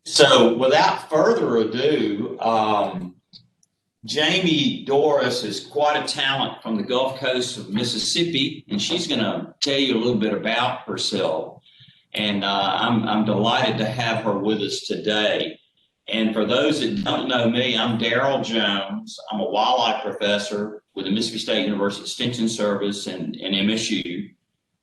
So without further ado, Jamie Doris is quite a talent from the Gulf Coast of Mississippi, and she's going to tell you a little bit about herself. And I'm delighted to have her with us today. And for those that don't know me, I'm Daryl Jones. I'm a wildlife professor with the Mississippi State University Extension Service and MSU.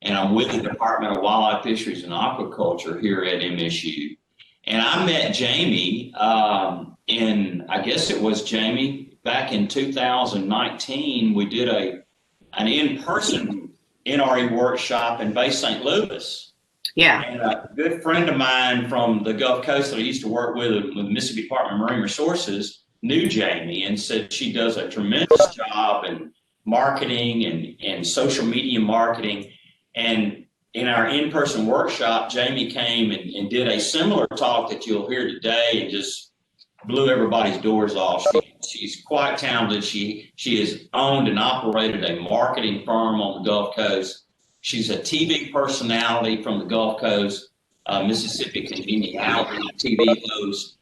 And I'm with the Department of Wildlife, Fisheries, and Aquaculture here at MSU. And I met Jamie I guess it was Jamie, back in 2019, we did an in-person NRE workshop in Bay St. Louis. Yeah. And a good friend of mine from the Gulf Coast that I used to work with the Mississippi Department of Marine Resources knew Jamie and said she does a tremendous job in marketing and social media marketing. And in our in-person workshop, Jamie came and did a similar talk that you'll hear today and just blew everybody's doors off. She's quite talented. She has owned and operated a marketing firm on the Gulf Coast. She's a TV personality from the Gulf Coast, Mississippi Congeniality TV host.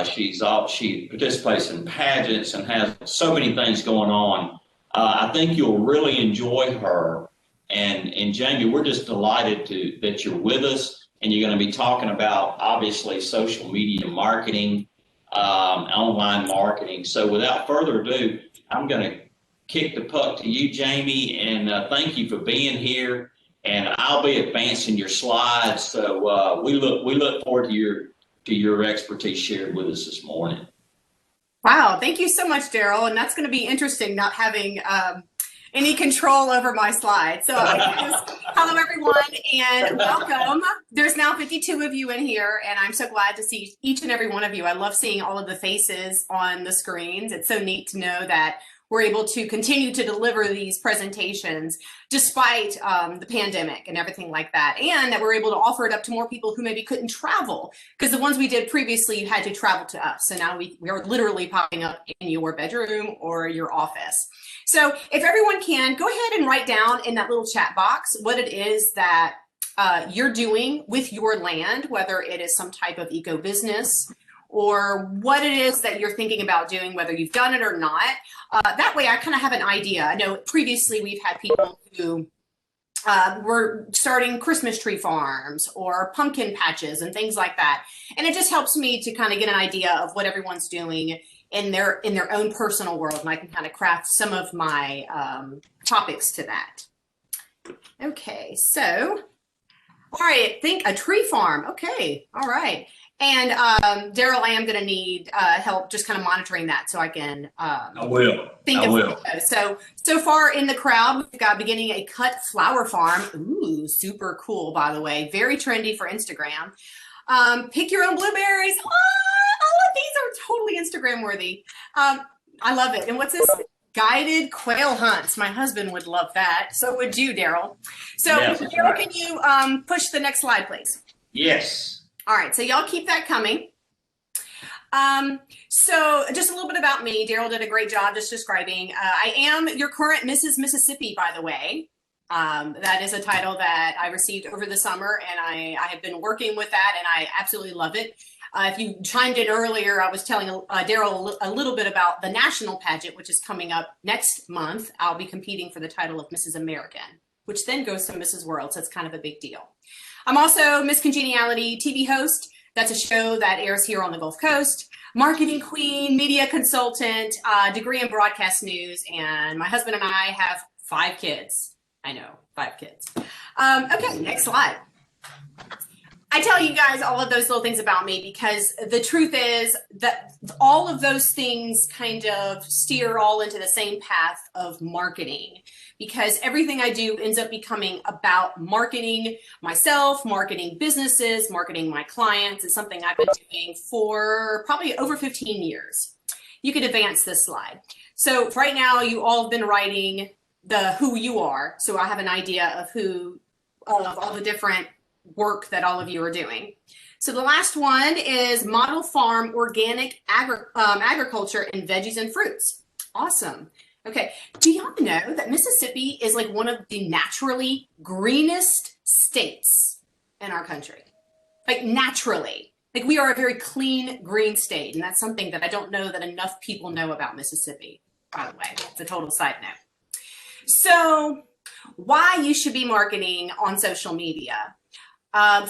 She participates in pageants and has so many things going on. I think you'll really enjoy her. And Jamie, we're just delighted that you're with us, and you're going to be talking about, obviously, social media marketing, online marketing. So without further ado, I'm going to kick the puck to you, Jamie, and thank you for being here. And I'll be advancing your slides. So we look forward to your expertise shared with us this morning. Wow, thank you so much, Daryl. And that's going to be interesting, not having any control over my slides. So hello, everyone, and welcome. There's now 52 of you in here, and I'm so glad to see each and every one of you. I love seeing all of the faces on the screens. It's so neat to know that we're able to continue to deliver these presentations despite the pandemic and everything like that, and that we're able to offer it up to more people who maybe couldn't travel, because the ones we did previously, you had to travel to us. So now we are literally popping up in your bedroom or your office. So if everyone can, go ahead and write down in that little chat box what it is that you're doing with your land, whether it is some type of eco business or what it is that you're thinking about doing, whether you've done it or not. That way I kind of have an idea. I know previously we've had people who were starting Christmas tree farms or pumpkin patches and things like that. And it just helps me to kind of get an idea of what everyone's doing in their own personal world. And I can kind of craft some of my topics to that. Okay, so, all right, think a tree farm. Okay, all right. And Daryl, I am going to need help just kind of monitoring that so I can I will. So far in the crowd, we've got beginning a cut flower farm. Ooh, super cool, by the way. Very trendy for Instagram. Pick your own blueberries. All of these are totally Instagram worthy. I love it. And what's this? Guided quail hunts. My husband would love that. So would you, Daryl. So yes, Daryl, right. Can you push the next slide, please? Yes. All right, so y'all keep that coming. So just a little bit about me. Daryl did a great job just describing. I am your current Mrs. Mississippi, by the way. That is a title that I received over the summer, and I have been working with that, and I absolutely love it. If you chimed in earlier, I was telling Daryl a little bit about the national pageant, which is coming up next month. I'll be competing for the title of Mrs. American, which then goes to Mrs. World, so it's kind of a big deal. I'm also Miss Congeniality TV host. That's a show that airs here on the Gulf Coast. Marketing queen, media consultant, degree in broadcast news, and my husband and I have 5 kids. I know, 5 kids. Okay, next slide. I tell you guys all of those little things about me because the truth is that all of those things kind of steer all into the same path of marketing, because everything I do ends up becoming about marketing myself, marketing businesses, marketing my clients. It's something I've been doing for probably over 15 years. You could advance this slide. So right now you all have been writing the who you are. So I have an idea of all the different work that all of you are doing. So the last one is model farm organic agriculture and veggies and fruits. Awesome. Okay, do y'all know that Mississippi is like one of the naturally greenest states in our country? Like naturally. Like, we are a very clean, green state, and that's something that I don't know that enough people know about Mississippi, by the way. It's a total side note. So, why you should be marketing on social media.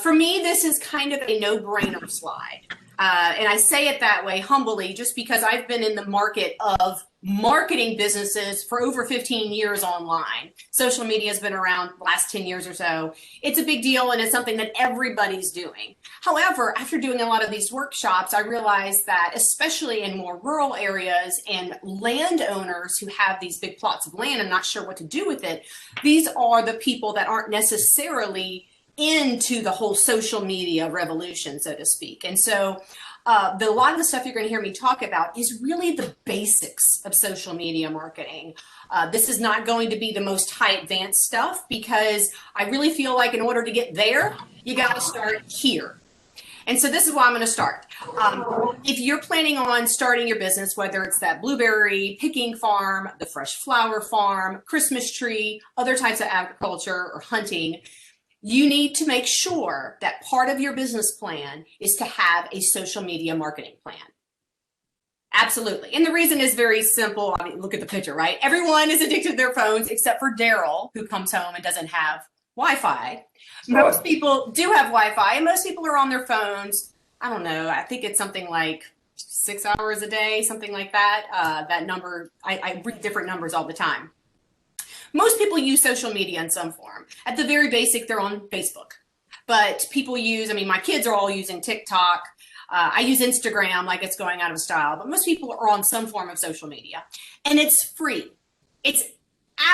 For me, this is kind of a no-brainer slide. And I say it that way humbly just because I've been in the market of marketing businesses for over 15 years online. Social media has been around the last 10 years or so. It's a big deal, and it's something that everybody's doing. However, after doing a lot of these workshops, I realized that especially in more rural areas and landowners who have these big plots of land and not sure what to do with it, these are the people that aren't necessarily into the whole social media revolution, so to speak. And so a lot of the stuff you're going to hear me talk about is really the basics of social media marketing. This is not going to be the most high advanced stuff because I really feel like in order to get there, you got to start here. And so this is why I'm going to start. If you're planning on starting your business, whether it's that blueberry picking farm, the fresh flower farm, Christmas tree, other types of agriculture or hunting, you need to make sure that part of your business plan is to have a social media marketing plan. Absolutely. And the reason is very simple. I mean, look at the picture, right? Everyone is addicted to their phones except for Daryl, who comes home and doesn't have Wi-Fi. Most people do have Wi-Fi, and most people are on their phones. I don't know. I think it's something like 6 hours a day, something like that. That number, I read different numbers all the time. Most people use social media in some form. At the very basic, they're on Facebook. But people use, I mean, my kids are all using TikTok. I use Instagram like it's going out of style. But most people are on some form of social media. And it's free. It's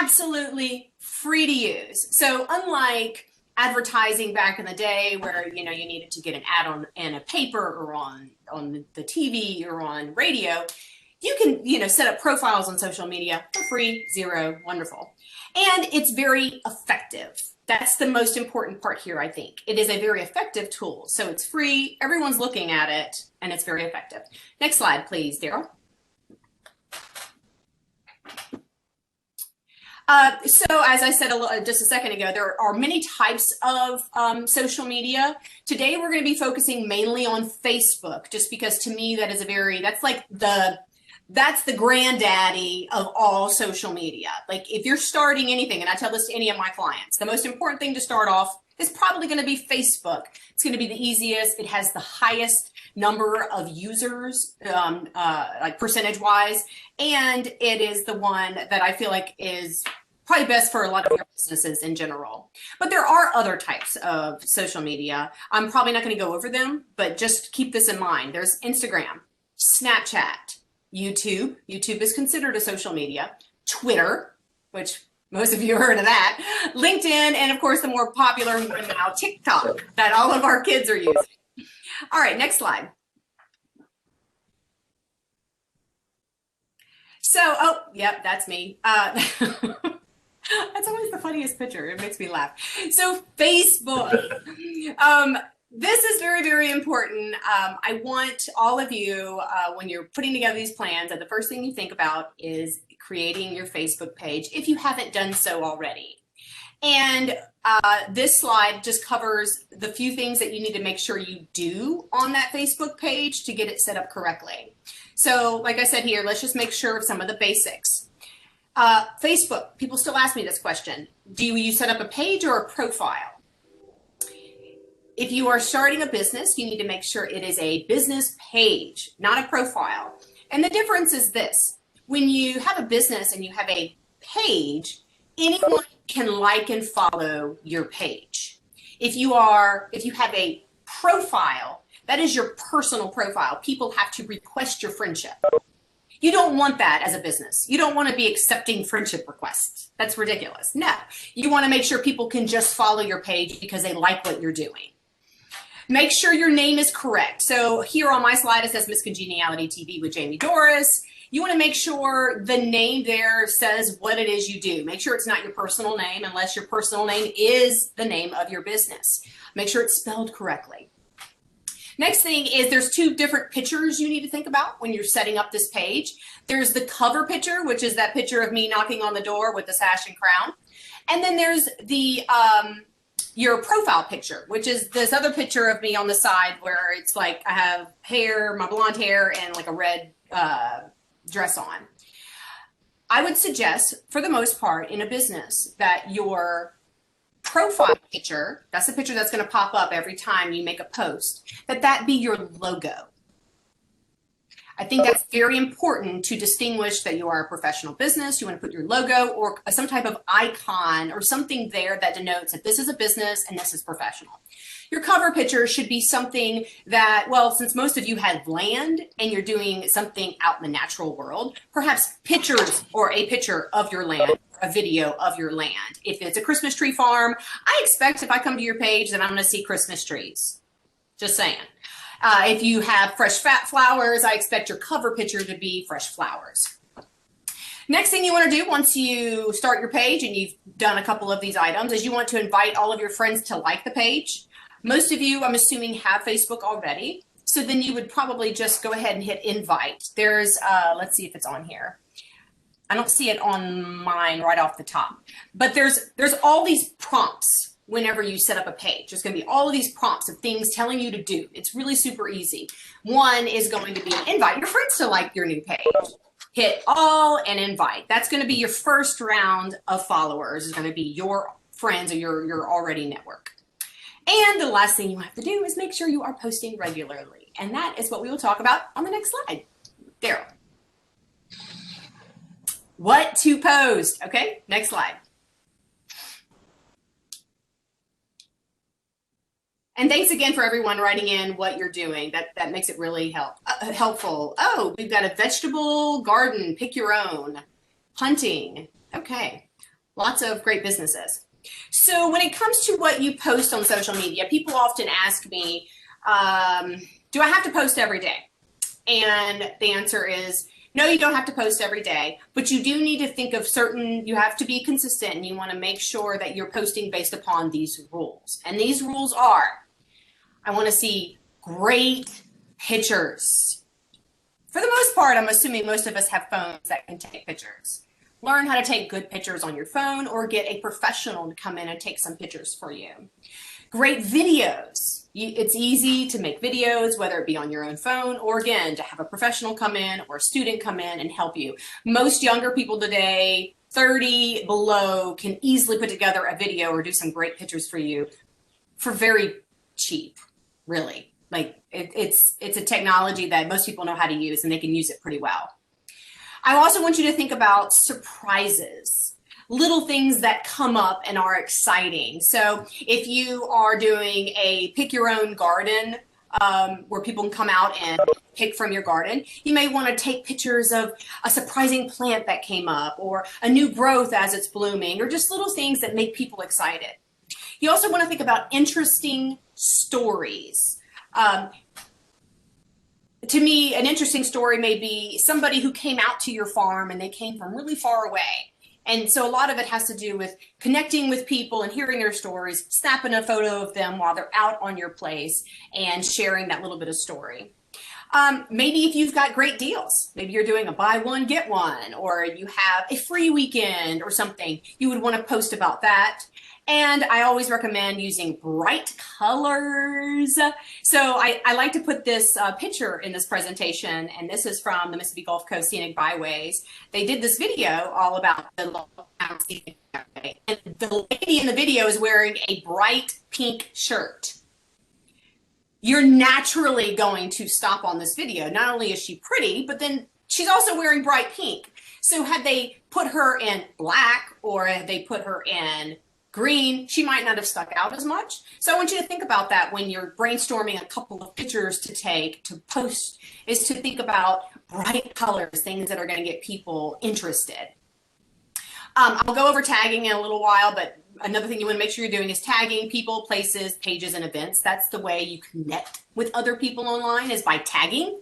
absolutely free to use. So unlike advertising back in the day where, you know, you needed to get an ad in a paper or on the TV or on radio, you can, you know, set up profiles on social media for free, zero, wonderful. And it's very effective. That's the most important part here, I think. It is a very effective tool. So it's free, everyone's looking at it, and it's very effective. Next slide, please, Daryl. So as I said just a second ago, there are many types of social media. Today, we're going to be focusing mainly on Facebook, just because to me, that is that's the granddaddy of all social media. Like if you're starting anything, and I tell this to any of my clients, the most important thing to start off is probably going to be Facebook. It's going to be the easiest. It has the highest number of users, like percentage wise. And it is the one that I feel like is probably best for a lot of your businesses in general. But there are other types of social media. I'm probably not going to go over them, but just keep this in mind. There's Instagram, Snapchat, YouTube. YouTube is considered a social media. Twitter, which most of you heard of that. LinkedIn, and of course the more popular one now, TikTok, that all of our kids are using. All right, next slide. So, oh, yep, that's me. That's always the funniest picture. It makes me laugh. So Facebook. This is very, very important. I want all of you, when you're putting together these plans, that the first thing you think about is creating your Facebook page if you haven't done so already. And this slide just covers the few things that you need to make sure you do on that Facebook page to get it set up correctly. So like I said here, let's just make sure of some of the basics. Facebook, people still ask me this question. Do you set up a page or a profile? If you are starting a business, you need to make sure it is a business page, not a profile. And the difference is this. When you have a business and you have a page, anyone can like and follow your page. If you have a profile, that is your personal profile. People have to request your friendship. You don't want that as a business. You don't want to be accepting friendship requests. That's ridiculous. No, you want to make sure people can just follow your page because they like what you're doing. Make sure your name is correct. So here on my slide, it says Miss Congeniality TV with Jamie Doris. You want to make sure the name there says what it is you do. Make sure it's not your personal name unless your personal name is the name of your business. Make sure it's spelled correctly. Next thing is there's two different pictures you need to think about when you're setting up this page. There's the cover picture, which is that picture of me knocking on the door with the sash and crown. And then there's the your profile picture, which is this other picture of me on the side where it's like I have hair, my blonde hair, and like a red dress on. I would suggest, for the most part, in a business, that your profile picture, that's the picture that's going to pop up every time you make a post, that be your logo. I think that's very important to distinguish that you are a professional business. You want to put your logo or some type of icon or something there that denotes that this is a business and this is professional. Your cover picture should be something that, well, since most of you have land and you're doing something out in the natural world, perhaps pictures or a picture of your land, a video of your land. If it's a Christmas tree farm, I expect if I come to your page that I'm going to see Christmas trees. Just saying. If you have fresh fat flowers, I expect your cover picture to be fresh flowers. Next thing you want to do once you start your page and you've done a couple of these items is you want to invite all of your friends to like the page. Most of you, I'm assuming, have Facebook already. So then you would probably just go ahead and hit invite. There's, let's see if it's on here. I don't see it on mine right off the top, but there's all these prompts. Whenever you set up a page, there's going to be all of these prompts of things telling you to do. It's really super easy. One is going to be invite your friends to like your new page. Hit all and invite. That's going to be your first round of followers. Is going to be your friends or your already network. And the last thing you have to do is make sure you are posting regularly. And that is what we will talk about on the next slide. Daryl. What to post. Okay, next slide. And thanks again for everyone writing in what you're doing. That makes it really helpful. Oh, we've got a vegetable garden, pick your own, hunting. Okay, lots of great businesses. So when it comes to what you post on social media, people often ask me, do I have to post every day? And the answer is, no, you don't have to post every day, but you do need to think of you have to be consistent and you want to make sure that you're posting based upon these rules. And these rules are, I want to see great pictures. For the most part, I'm assuming most of us have phones that can take pictures. Learn how to take good pictures on your phone or get a professional to come in and take some pictures for you. Great videos. It's easy to make videos, whether it be on your own phone or, again, to have a professional come in or a student come in and help you. Most younger people today, 30 below, can easily put together a video or do some great pictures for you for very cheap, really. Like it's a technology that most people know how to use and they can use it pretty well. I also want you to think about surprises. Little things that come up and are exciting. So if you are doing a pick your own garden where people can come out and pick from your garden, you may want to take pictures of a surprising plant that came up or a new growth as it's blooming or just little things that make people excited. You also want to think about interesting stories. To me, an interesting story may be somebody who came out to your farm and they came from really far away. And so a lot of it has to do with connecting with people and hearing their stories, snapping a photo of them while they're out on your place and sharing that little bit of story. Maybe if you've got great deals, maybe you're doing a buy one, get one, or you have a free weekend or something, you would want to post about that. And I always recommend using bright colors. So I like to put this picture in this presentation, and this is from the Mississippi Gulf Coast Scenic Byways. They did this video all about the local scenic byway. And the lady in the video is wearing a bright pink shirt. You're naturally going to stop on this video. Not only is she pretty, but then she's also wearing bright pink. So had they put her in black or had they put her in green, she might not have stuck out as much. So I want you to think about that when you're brainstorming a couple of pictures to take, to post, is to think about bright colors, things that are going to get people interested. I'll go over tagging in a little while, but another thing you want to make sure you're doing is tagging people, places, pages, and events. That's the way you connect with other people online, is by tagging.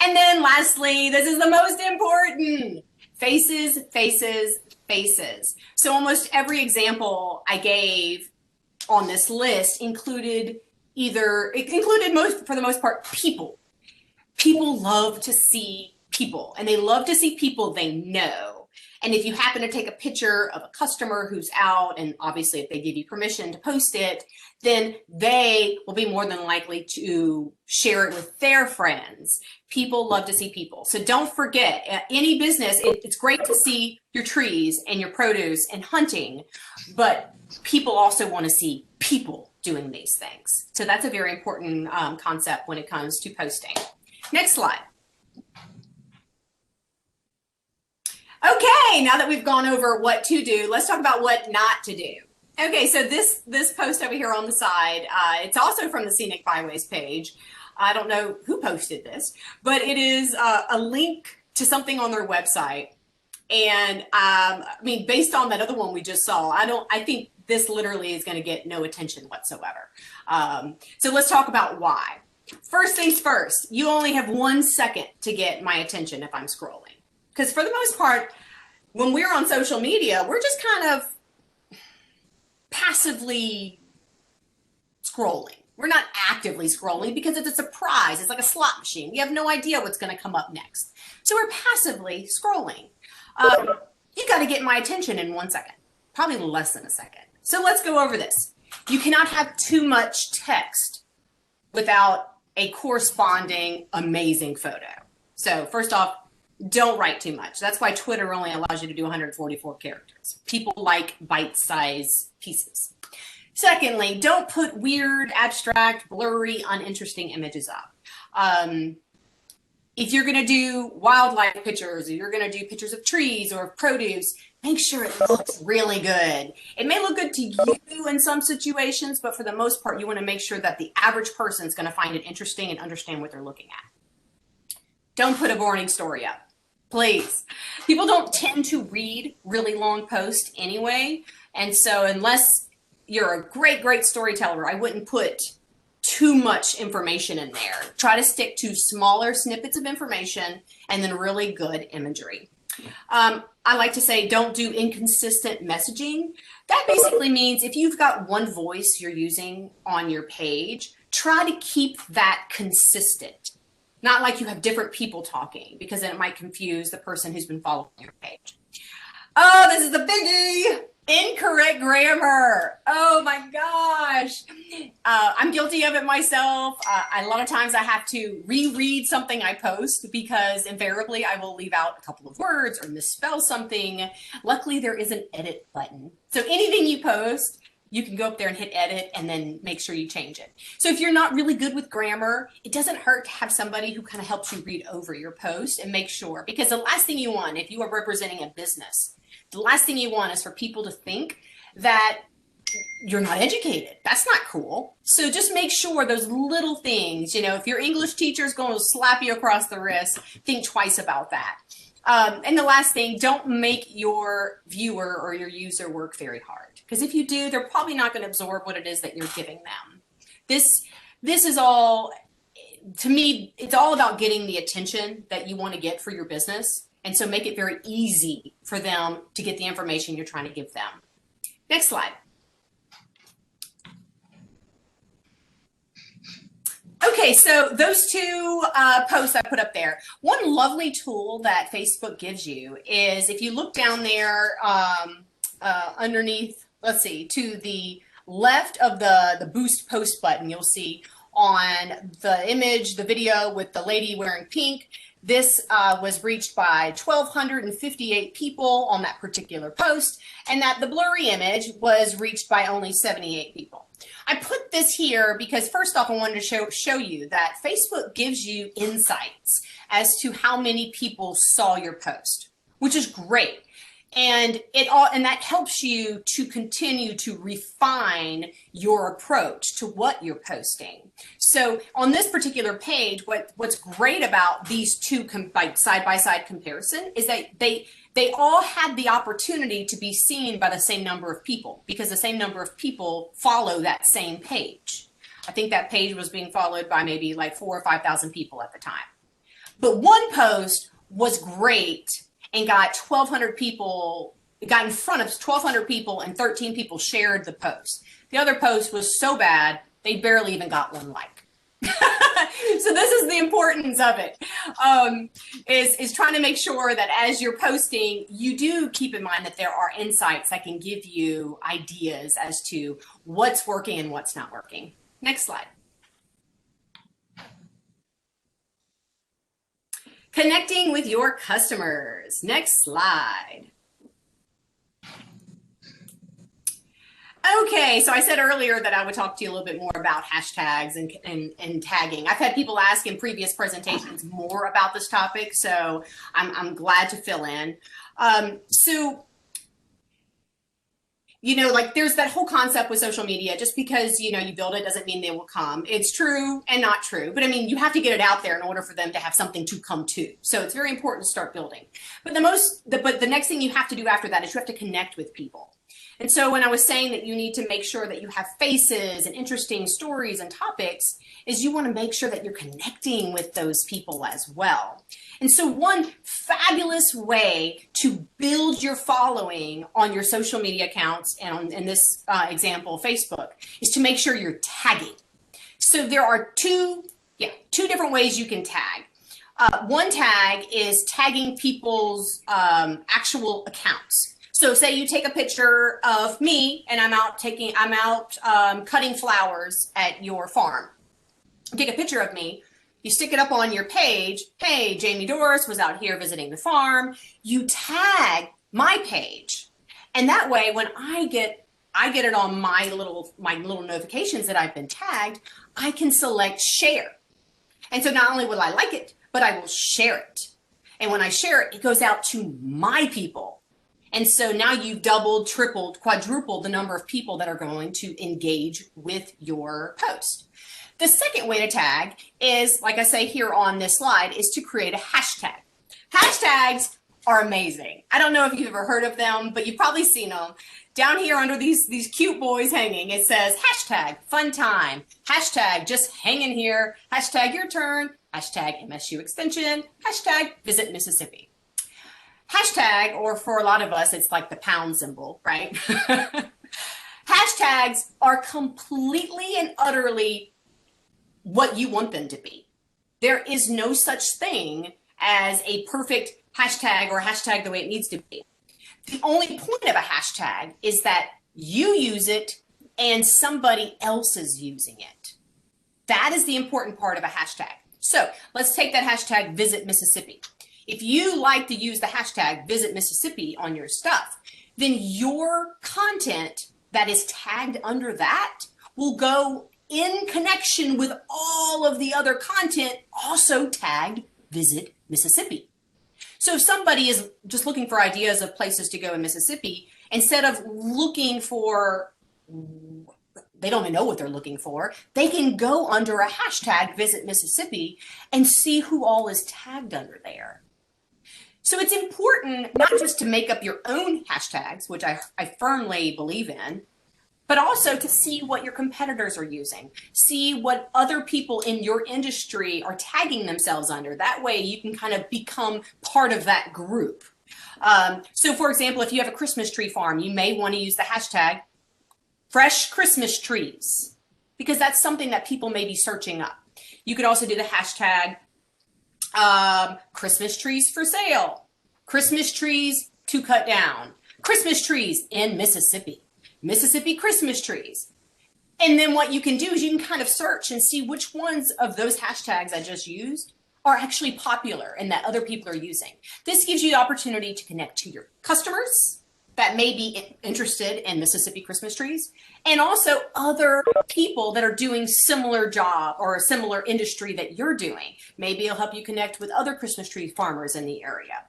And then lastly, this is the most important, faces, faces, faces. So almost every example I gave on this list included for the most part, people. People love to see people, and they love to see people they know. And if you happen to take a picture of a customer who's out, and obviously if they give you permission to post it, then they will be more than likely to share it with their friends. People love to see people. So don't forget, any business, it's great to see your trees and your produce and hunting, but people also want to see people doing these things. So that's a very important concept when it comes to posting. Next slide. Okay, now that we've gone over what to do, let's talk about what not to do. Okay, so this post over here on the side, it's also from the Scenic Byways page. I don't know who posted this, but it is a link to something on their website. And I mean, based on that other one we just saw, I think this literally is going to get no attention whatsoever. So let's talk about why. First things first, you only have 1 second to get my attention if I'm scrolling. Because for the most part, when we're on social media, we're just kind of passively scrolling. We're not actively scrolling because it's a surprise. It's like a slot machine. You have no idea what's going to come up next. So we're passively scrolling. You got to get my attention in 1 second, probably less than a second. So let's go over this. You cannot have too much text without a corresponding amazing photo. So first off, don't write too much. That's why Twitter only allows you to do 144 characters. People like bite-sized pieces. Secondly, don't put weird, abstract, blurry, uninteresting images up. If you're going to do wildlife pictures, or you're going to do pictures of trees or of produce, make sure it looks really good. It may look good to you in some situations, but for the most part, you want to make sure that the average person is going to find it interesting and understand what they're looking at. Don't put a boring story up. Please. People don't tend to read really long posts anyway. And so unless you're a great storyteller, I wouldn't put too much information in there. Try to stick to smaller snippets of information and then really good imagery. I like to say don't do inconsistent messaging. That basically means if you've got one voice you're using on your page, try to keep that consistent. Not like you have different people talking, because then it might confuse the person who's been following your page. Oh, this is the biggie. Incorrect grammar. Oh my gosh. I'm guilty of it myself. A lot of times I have to reread something I post because invariably I will leave out a couple of words or misspell something. Luckily, there is an edit button. So anything you post, you can go up there and hit edit and then make sure you change it. So if you're not really good with grammar, it doesn't hurt to have somebody who kind of helps you read over your post and make sure, because the last thing you want, if you are representing a business, the last thing you want is for people to think that you're not educated. That's not cool. So just make sure those little things, you know, if your English teacher is going to slap you across the wrist, think twice about that. And the last thing, don't make your viewer or your user work very hard. Because if you do, they're probably not going to absorb what it is that you're giving them. This is all, to me, it's all about getting the attention that you want to get for your business. And so make it very easy for them to get the information you're trying to give them. Next slide. Okay, so those two posts I put up there. One lovely tool that Facebook gives you is if you look down there underneath, let's see, to the left of the boost post button, you'll see on the image, the video with the lady wearing pink. This was reached by 1,258 people on that particular post, and that the blurry image was reached by only 78 people. I put this here because first off, I wanted to show you that Facebook gives you insights as to how many people saw your post, which is great. And that helps you to continue to refine your approach to what you're posting. So on this particular page, what's great about these two side-by-side comparison is that they all had the opportunity to be seen by the same number of people, because the same number of people follow that same page. I think that page was being followed by maybe like 4,000 or 5,000 people at the time. But one post was great and got 1,200 people, got in front of 1,200 people, and 13 people shared the post. The other post was so bad, they barely even got one like. So this is the importance of it. is trying to make sure that as you're posting, you do keep in mind that there are insights that can give you ideas as to what's working and what's not working. Next slide. Connecting with your customers. Next slide. Okay, so I said earlier that I would talk to you a little bit more about hashtags and tagging. I've had people ask in previous presentations more about this topic, so I'm glad to fill in. So, you know, like there's that whole concept with social media, just because, you know, you build it doesn't mean they will come. It's true and not true, but I mean, you have to get it out there in order for them to have something to come to. So it's very important to start building. But the next thing you have to do after that is you have to connect with people. And so when I was saying that you need to make sure that you have faces and interesting stories and topics, is you want to make sure that you're connecting with those people as well. And so one fabulous way to build your following on your social media accounts, and in this example, Facebook, is to make sure you're tagging. So there are two different ways you can tag. One tag is tagging people's actual accounts. So say you take a picture of me and I'm out cutting flowers at your farm. Take a picture of me, you stick it up on your page. Hey, Jamie Doris was out here visiting the farm. You tag my page. And that way, when I get it on my little notifications that I've been tagged, I can select share. And so not only will I like it, but I will share it. And when I share it, it goes out to my people. And so now you've doubled, tripled, quadrupled the number of people that are going to engage with your post. The second way to tag is, like I say here on this slide, is to create a hashtag. Hashtags are amazing. I don't know if you've ever heard of them, but you've probably seen them. Down here under these cute boys hanging, it says hashtag fun time, hashtag just hanging here, hashtag your turn, hashtag MSU extension, hashtag visit Mississippi. Hashtag, or for a lot of us, it's like the pound symbol, right? Hashtags are completely and utterly what you want them to be. There is no such thing as a perfect hashtag or hashtag the way it needs to be. The only point of a hashtag is that you use it and somebody else is using it. That is the important part of a hashtag. So let's take that hashtag visit Mississippi. If you like to use the hashtag visit Mississippi on your stuff, then your content that is tagged under that will go in connection with all of the other content also tagged visit Mississippi. So if somebody is just looking for ideas of places to go in Mississippi, instead of looking for, they don't even know what they're looking for, they can go under a hashtag visit Mississippi and see who all is tagged under there. So it's important not just to make up your own hashtags, which I firmly believe in, but also to see what your competitors are using. See what other people in your industry are tagging themselves under. That way you can kind of become part of that group. So for example, if you have a Christmas tree farm, you may want to use the hashtag fresh Christmas trees, because that's something that people may be searching up. You could also do the hashtag Christmas trees for sale, Christmas trees to cut down, Christmas trees in Mississippi, Mississippi Christmas trees. And then what you can do is you can kind of search and see which ones of those hashtags I just used are actually popular and that other people are using. This gives you the opportunity to connect to your customers that may be interested in Mississippi Christmas trees, and also other people that are doing similar job or a similar industry that you're doing. Maybe it'll help you connect with other Christmas tree farmers in the area.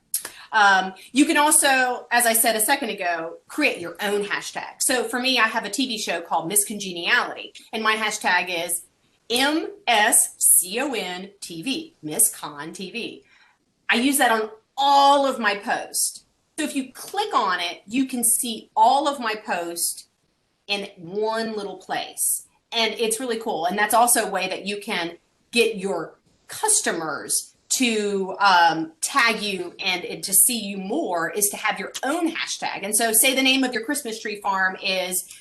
You can also, as I said a second ago, create your own hashtag. So for me, I have a TV show called Miss Congeniality, and my hashtag is MSCON-TV, Miss Con TV. I use that on all of my posts. So if you click on it, you can see all of my posts in one little place. And it's really cool. And that's also a way that you can get your customers to tag you and to see you more, is to have your own hashtag. And so say the name of your Christmas tree farm is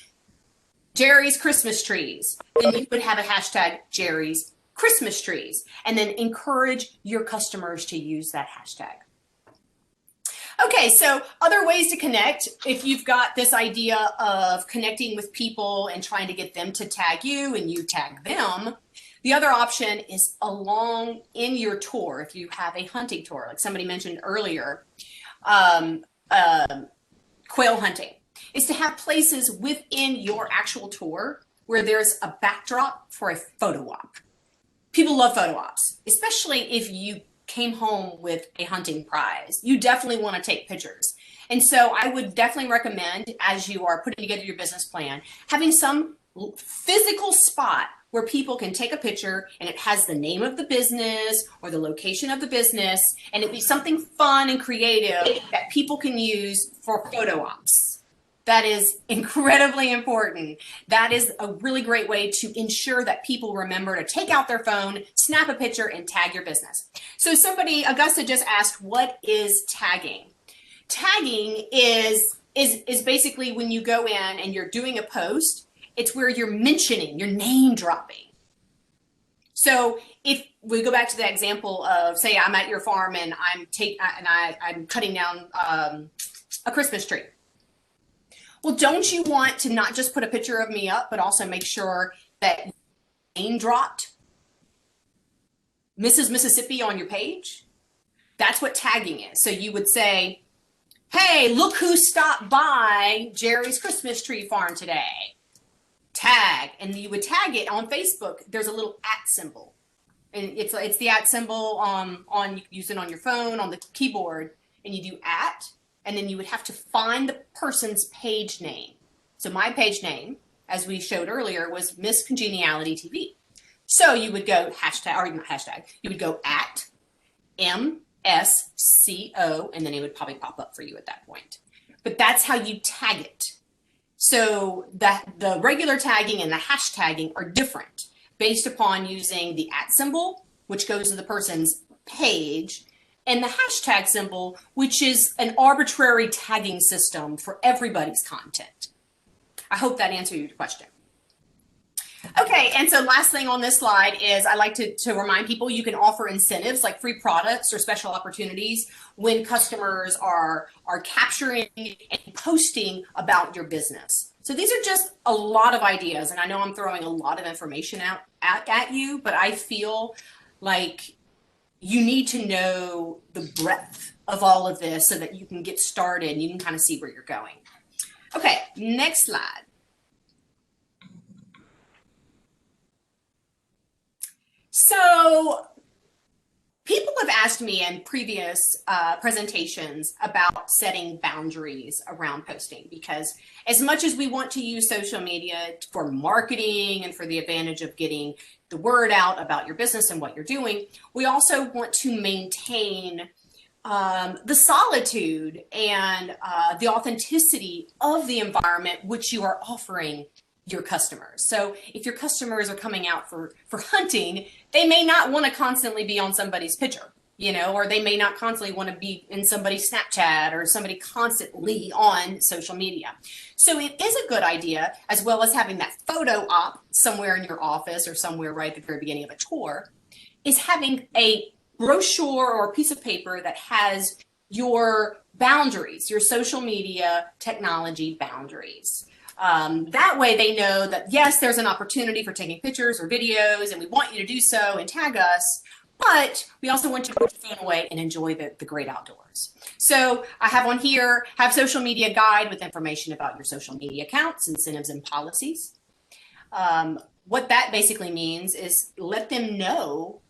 Jerry's Christmas Trees. Then you would have a hashtag Jerry's Christmas trees, and then encourage your customers to use that hashtag. Okay, so other ways to connect, if you've got this idea of connecting with people and trying to get them to tag you and you tag them, the other option is along in your tour. If you have a hunting tour, like somebody mentioned earlier, quail hunting, is to have places within your actual tour where there's a backdrop for a photo op. People love photo ops, especially if you came home with a hunting prize. You definitely want to take pictures. And so I would definitely recommend, as you are putting together your business plan, having some physical spot where people can take a picture and it has the name of the business or the location of the business, and it be something fun and creative that people can use for photo ops. That is incredibly important. That is a really great way to ensure that people remember to take out their phone, snap a picture, and tag your business. So somebody, Augusta just asked, what is tagging? Tagging is basically when you go in and you're doing a post, it's where you're mentioning, you're name dropping. So if we go back to the example of, say, I'm at your farm and I'm cutting down a Christmas tree. Well, don't you want to not just put a picture of me up, but also make sure that name dropped Mrs. Mississippi on your page? That's what tagging is. So you would say, hey, look who stopped by Jerry's Christmas tree farm today. Tag, and you would tag it on Facebook. There's a little @ symbol, and it's the @ symbol on you use it on your phone, on the keyboard, and you do @. And then you would have to find the person's page name. So my page name, as we showed earlier, was Miss Congeniality TV. So you would go you would go @MSCO, and then it would probably pop up for you at that point. But that's how you tag it. So the regular tagging and the hashtagging are different based upon using the @ symbol, which goes to the person's page, and the hashtag symbol, which is an arbitrary tagging system for everybody's content. I hope that answered your question. Okay, and so last thing on this slide is I like to remind people you can offer incentives like free products or special opportunities when customers are capturing and posting about your business. So these are just a lot of ideas, and I know I'm throwing a lot of information out at you, but I feel like you need to know the breadth of all of this so that you can get started and you can kind of see where you're going. Okay, next slide. So people have asked me in previous presentations about setting boundaries around posting, because as much as we want to use social media for marketing and for the advantage of getting the word out about your business and what you're doing, we also want to maintain the solitude and the authenticity of the environment which you are offering your customers. So if your customers are coming out for hunting, they may not want to constantly be on somebody's picture, you know, or they may not constantly want to be in somebody's Snapchat or somebody constantly on social media. So it is a good idea, as well as having that photo op somewhere in your office or somewhere right at the very beginning of a tour, is having a brochure or a piece of paper that has your boundaries, your social media technology boundaries. That way they know that, yes, there's an opportunity for taking pictures or videos, and we want you to do so and tag us, but we also want you to put your phone away and enjoy the great outdoors. So I have on here, have social media guide with information about your social media accounts, incentives, and policies. What that basically means is let them know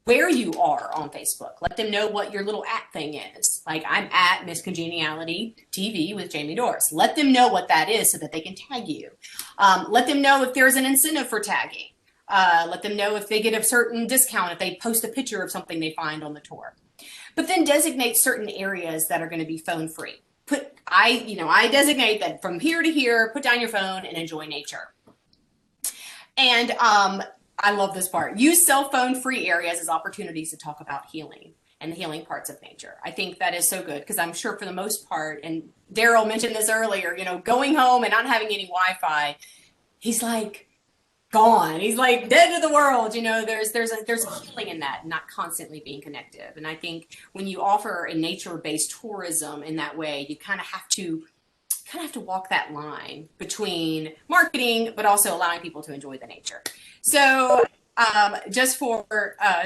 where you are on Facebook. Let them know what your little @ thing is. Like, I'm at Miss Congeniality TV with Jamie Doris. Let them know what that is so that they can tag you. Let them know if there's an incentive for tagging. Let them know if they get a certain discount if they post a picture of something they find on the tour. But then designate certain areas that are going to be phone free. I designate that from here to here, put down your phone and enjoy nature. And I love this part. Use cell phone free areas as opportunities to talk about healing and the healing parts of nature. I think that is so good, because I'm sure for the most part, and Daryl mentioned this earlier, you know, going home and not having any Wi-Fi, he's like, gone. He's like dead to the world. You know, there's a healing in that, not constantly being connected. And I think when you offer a nature-based tourism in that way, you kind of have to walk that line between marketing, but also allowing people to enjoy the nature. So just for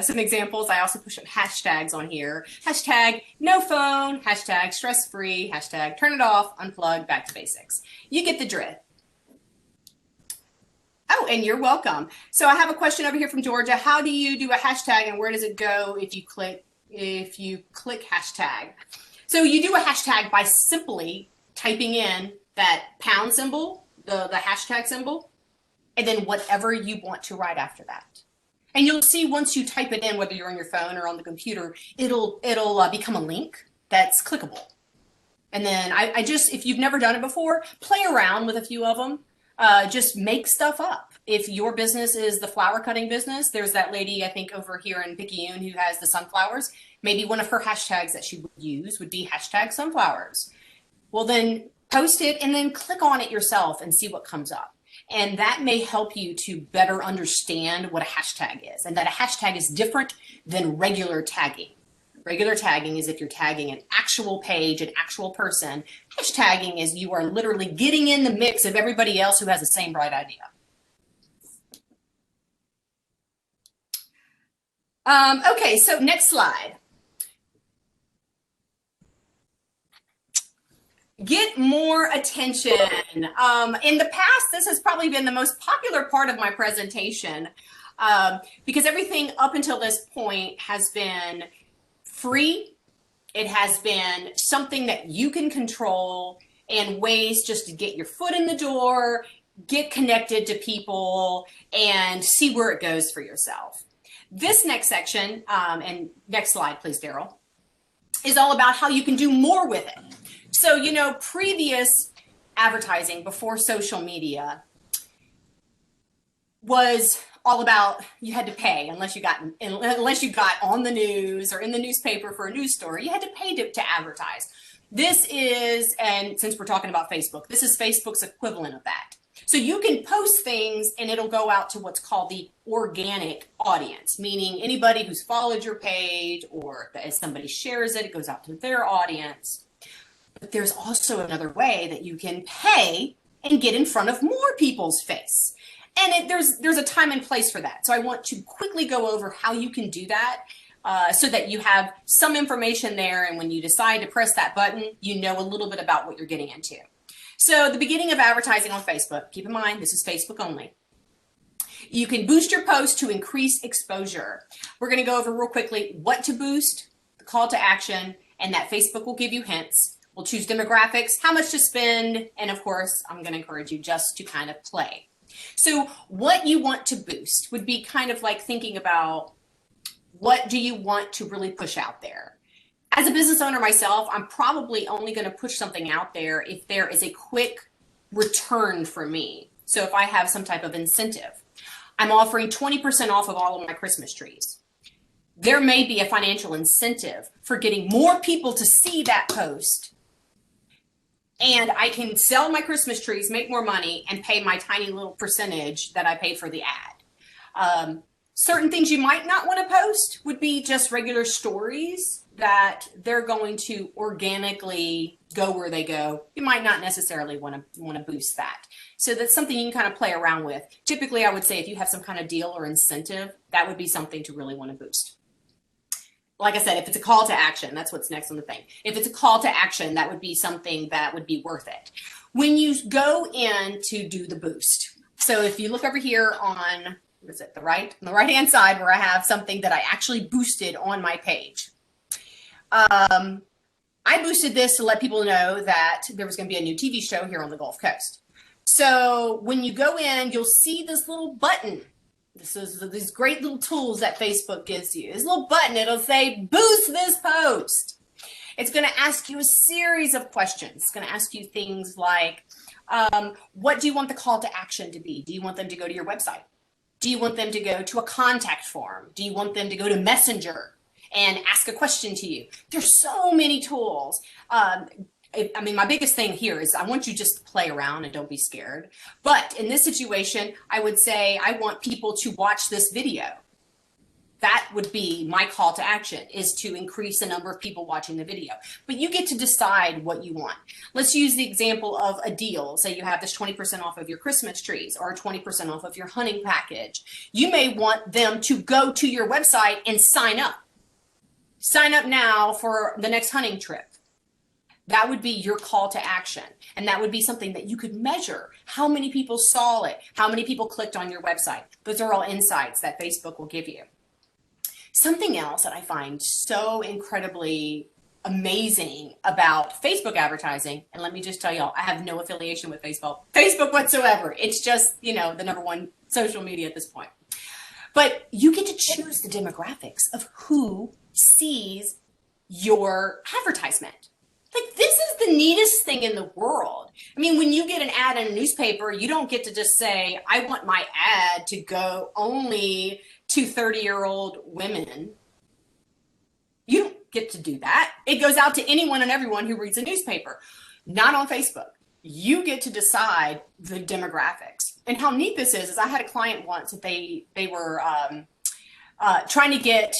some examples, I also push up hashtags on here. Hashtag no phone, hashtag stress-free, hashtag turn it off, unplug, back to basics. You get the drift. Oh, and you're welcome. So I have a question over here from Georgia. How do you do a hashtag and where does it go if you click hashtag? So you do a hashtag by simply typing in that pound symbol, the hashtag symbol, and then whatever you want to write after that. And you'll see once you type it in, whether you're on your phone or on the computer, it'll become a link that's clickable. And then I just, if you've never done it before, play around with a few of them. Just make stuff up. If your business is the flower cutting business, there's that lady, I think over here in Picayune who has the sunflowers. Maybe one of her hashtags that she would use would be hashtag sunflowers. Well, then post it and then click on it yourself and see what comes up. And that may help you to better understand what a hashtag is, and that a hashtag is different than regular tagging. Regular tagging is if you're tagging an actual page, an actual person. Hashtagging is you are literally getting in the mix of everybody else who has the same bright idea. Okay, so next slide. Get more attention. In the past, this has probably been the most popular part of my presentation because everything up until this point has been free. It has been something that you can control and ways just to get your foot in the door, get connected to people, and see where it goes for yourself. This next section, and next slide, please, Daryl, is all about how you can do more with it. So, you know, previous advertising before social media was all about you had to pay unless you got on the news or in the newspaper for a news story. You had to pay to advertise. This is, and since we're talking about Facebook, this is Facebook's equivalent of that. So you can post things and it'll go out to what's called the organic audience, meaning anybody who's followed your page, or as somebody shares it, it goes out to their audience. But there's also another way that you can pay and get in front of more people's face. And there's a time and place for that. So I want to quickly go over how you can do that so that you have some information there. And when you decide to press that button, you know a little bit about what you're getting into. So the beginning of advertising on Facebook, keep in mind, this is Facebook only. You can boost your post to increase exposure. We're going to go over real quickly what to boost, the call to action, and that Facebook will give you hints. We'll choose demographics, how much to spend, and of course, I'm going to encourage you just to kind of play. So what you want to boost would be kind of like thinking about what do you want to really push out there. As a business owner myself, I'm probably only going to push something out there if there is a quick return for me. So if I have some type of incentive, I'm offering 20% off of all of my Christmas trees. There may be a financial incentive for getting more people to see that post, and I can sell my Christmas trees, make more money, and pay my tiny little percentage that I paid for the ad. Certain things you might not want to post would be just regular stories that they're going to organically go where they go. You might not necessarily want to boost that. So that's something you can kind of play around with. Typically, I would say if you have some kind of deal or incentive, that would be something to really want to boost. Like I said, if it's a call to action, that's what's next on the thing. If it's a call to action, that would be something that would be worth it. When you go in to do the boost, so if you look over here on, what is it, on the right-hand side where I have something that I actually boosted on my page. I boosted this to let people know that there was going to be a new TV show here on the Gulf Coast. So when you go in, you'll see this little button. This is these great little tools that Facebook gives you. This little button, it'll say, boost this post. It's going to ask you a series of questions. It's going to ask you things like, what do you want the call to action to be? Do you want them to go to your website? Do you want them to go to a contact form? Do you want them to go to Messenger and ask a question to you? There's so many tools. I mean, my biggest thing here is I want you just to play around and don't be scared. But in this situation, I would say I want people to watch this video. That would be my call to action, is to increase the number of people watching the video. But you get to decide what you want. Let's use the example of a deal. Say you have this 20% off of your Christmas trees or 20% off of your hunting package. You may want them to go to your website and sign up. Sign up now for the next hunting trip. That would be your call to action. And that would be something that you could measure. How many people saw it? How many people clicked on your website? Those are all insights that Facebook will give you. Something else that I find so incredibly amazing about Facebook advertising, and let me just tell y'all, I have no affiliation with Facebook whatsoever. It's just, the number one social media at this point. But you get to choose the demographics of who sees your advertisement. Like, this is the neatest thing in the world. I mean, when you get an ad in a newspaper, you don't get to just say, I want my ad to go only to 30-year-old women. You don't get to do that. It goes out to anyone and everyone who reads a newspaper. Not on Facebook. You get to decide the demographics. And how neat this is I had a client once that they were trying to get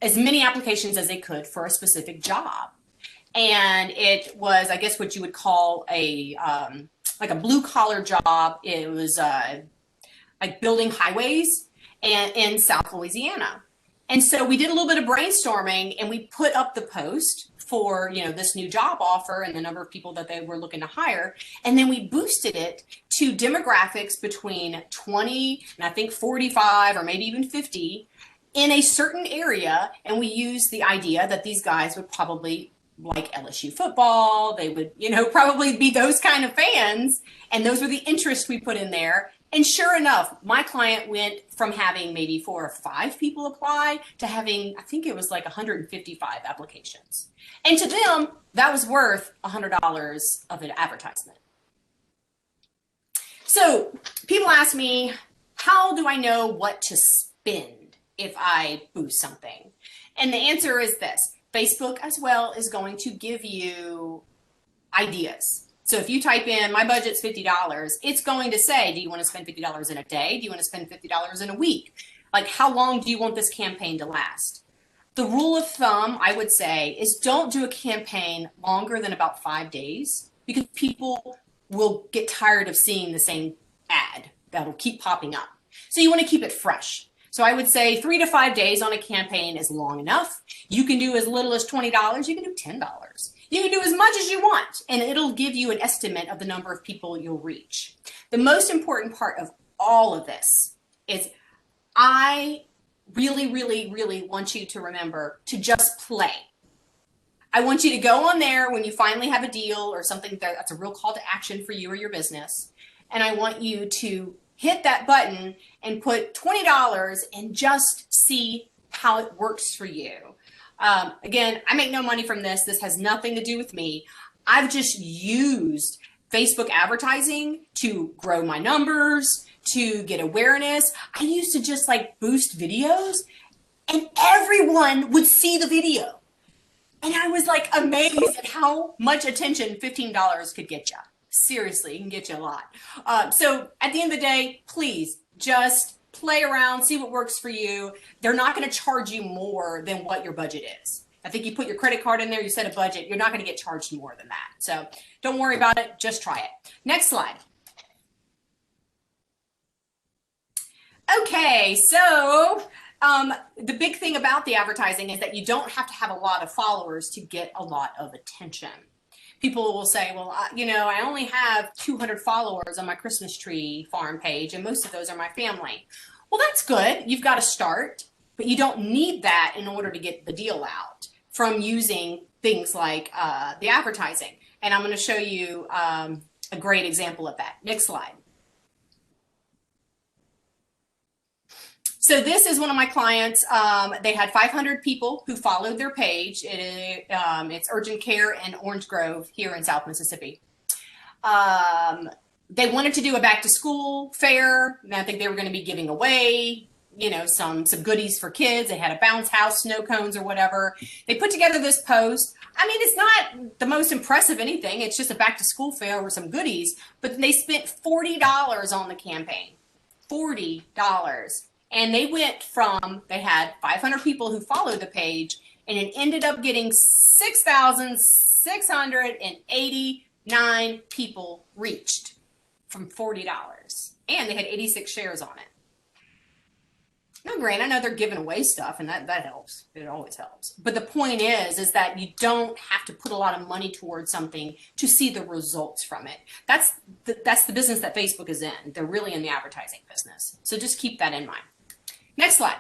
as many applications as they could for a specific job. And it was, I guess, what you would call a like a blue collar job. It was like building highways in South Louisiana. And so we did a little bit of brainstorming and we put up the post for, this new job offer and the number of people that they were looking to hire. And then we boosted it to demographics between 20 and I think 45 or maybe even 50 in a certain area. And we used the idea that these guys would probably like LSU football. They would, probably be those kind of fans. And those were the interests we put in there. And sure enough, my client went from having maybe 4 or 5 people apply to having, I think it was like 155 applications. And to them, that was worth $100 of an advertisement. So people ask me, how do I know what to spend if I boost something? And the answer is this. Facebook as well is going to give you ideas. So if you type in, my budget's $50, it's going to say, do you want to spend $50 in a day? Do you want to spend $50 in a week? Like, how long do you want this campaign to last? The rule of thumb, I would say, is don't do a campaign longer than about 5 days, because people will get tired of seeing the same ad that'll keep popping up. So you want to keep it fresh. So I would say 3 to 5 days on a campaign is long enough. You can do as little as $20. You can do $10. You can do as much as you want, and it'll give you an estimate of the number of people you'll reach. The most important part of all of this is I really, really, really want you to remember to just play. I want you to go on there when you finally have a deal or something that's a real call to action for you or your business, and I want you to hit that button and put $20 and just see how it works for you. Again, I make no money from this. This has nothing to do with me. I've just used Facebook advertising to grow my numbers, to get awareness. I used to just boost videos and everyone would see the video. And I was amazed at how much attention $15 could get you. Seriously, it can get you a lot. So at the end of the day, please just play around, see what works for you. They're not going to charge you more than what your budget is. I think you put your credit card in there, you set a budget, you're not going to get charged more than that. So don't worry about it, just try it. Next slide. Okay, so the big thing about the advertising is that you don't have to have a lot of followers to get a lot of attention. People will say, well, I only have 200 followers on my Christmas tree farm page, and most of those are my family. Well, that's good. You've got to start, but you don't need that in order to get the deal out from using things like the advertising. And I'm going to show you a great example of that. Next slide. So this is one of my clients. They had 500 people who followed their page. It's Urgent Care in Orange Grove here in South Mississippi. They wanted to do a back to school fair. And I think they were going to be giving away some goodies for kids. They had a bounce house, snow cones or whatever. They put together this post. I mean, it's not the most impressive anything. It's just a back to school fair with some goodies, but they spent $40 on the campaign. $40. And they had 500 people who followed the page, and it ended up getting 6,689 people reached from $40. And they had 86 shares on it. No, Grant, I know they're giving away stuff, and that helps. It always helps. But the point is that you don't have to put a lot of money towards something to see the results from it. That's the business that Facebook is in. They're really in the advertising business. So just keep that in mind. Next slide.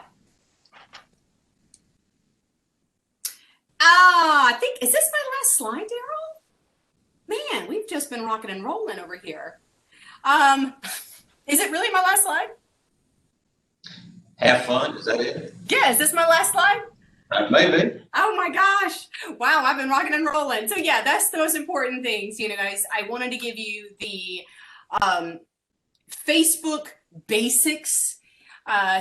I think, is this my last slide, Daryl? Man, we've just been rocking and rolling over here. Is it really my last slide? Have fun, is that it? Yeah, is this my last slide? Maybe. Oh my gosh. Wow, I've been rocking and rolling. So yeah, that's the most important things, guys. I wanted to give you the Facebook basics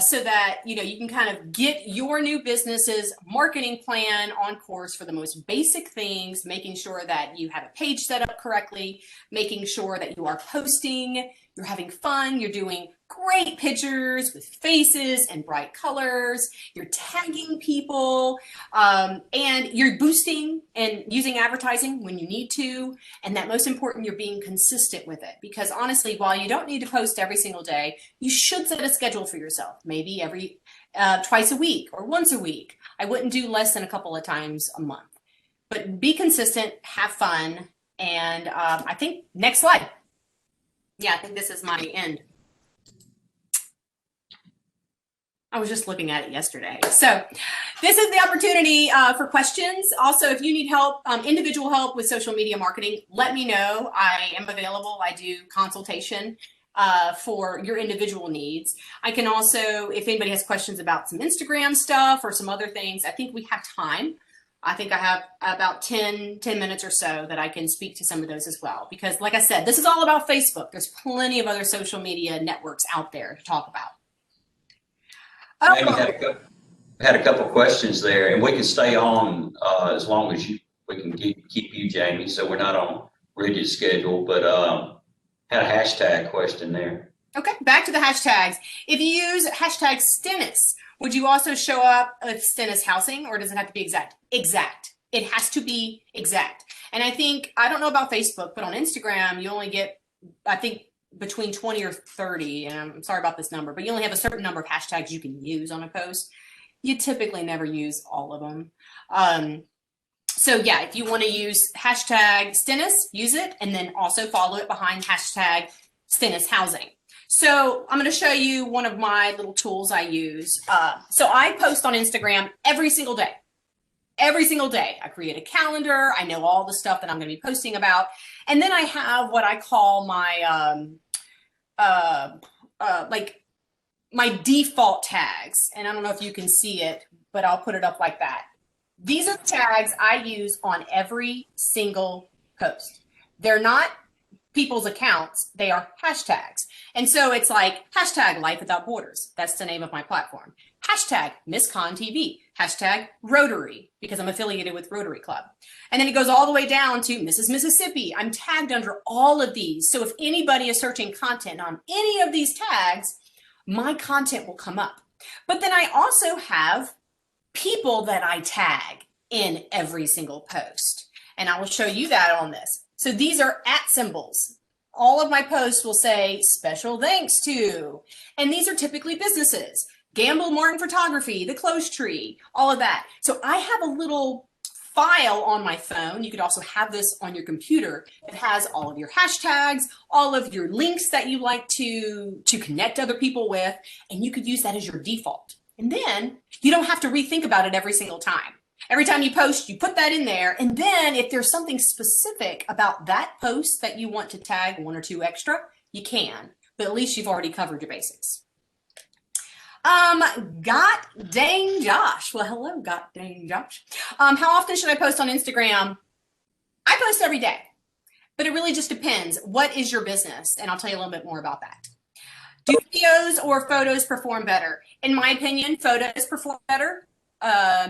so that, you can kind of get your new business's marketing plan on course for the most basic things, making sure that you have a page set up correctly, making sure that you are posting, you're having fun, you're doing great pictures with faces and bright colors, you're tagging people, and you're boosting and using advertising when you need to. And that most important, you're being consistent with it. Because honestly, while you don't need to post every single day, you should set a schedule for yourself, maybe every twice a week or once a week. I wouldn't do less than a couple of times a month. But be consistent, have fun, and I think next slide. Yeah, I think this is my end. I was just looking at it yesterday. So this is the opportunity for questions. Also, if you need help, individual help with social media marketing, let me know. I am available. I do consultation for your individual needs. I can also, if anybody has questions about some Instagram stuff or some other things, I think we have time. I think I have about 10 minutes or so that I can speak to some of those as well. Because like I said, this is all about Facebook. There's plenty of other social media networks out there to talk about. Maybe had a couple questions there, and we can stay on as long as we can keep you, Jamie, so we're not on rigid schedule, but had a hashtag question there. Okay, back to the hashtags. If you use hashtag Stennis, would you also show up with Stennis housing, or does it have to be exact? Exact. It has to be exact. And I don't know about Facebook, but on Instagram, you only get, I think, between 20 or 30, and I'm sorry about this number, but you only have a certain number of hashtags you can use on a post. You typically never use all of them. So yeah, if you want to use hashtag Stennis, use it, and then also follow it behind hashtag Stennis housing. So I'm going to show you one of my little tools I use. So I post on Instagram every single day. Every single day. I create a calendar. I know all the stuff that I'm going to be posting about. And then I have what I call my my default tags. And I don't know if you can see it, but I'll put it up like that. These are the tags I use on every single post. They're not people's accounts, they are hashtags. And so it's like hashtag Life Without Borders. That's the name of my platform. Hashtag MissCon TV. Hashtag Rotary, because I'm affiliated with Rotary Club. And then it goes all the way down to Mrs. Mississippi. I'm tagged under all of these. So if anybody is searching content on any of these tags, my content will come up. But then I also have people that I tag in every single post. And I will show you that on this. So these are @ symbols. All of my posts will say special thanks to, and these are typically businesses. Gamble Martin Photography, The Close Tree, all of that. So I have a little file on my phone. You could also have this on your computer. It has all of your hashtags, all of your links that you like to connect other people with, and you could use that as your default. And then you don't have to rethink about it every single time. Every time you post, you put that in there. And then if there's something specific about that post that you want to tag 1 or 2 extra, you can, but at least you've already covered your basics. Got dang Josh. Well, hello, got dang Josh. How often should I post on Instagram? I post every day, but it really just depends. What is your business? And I'll tell you a little bit more about that. Do videos or photos perform better? In my opinion, photos perform better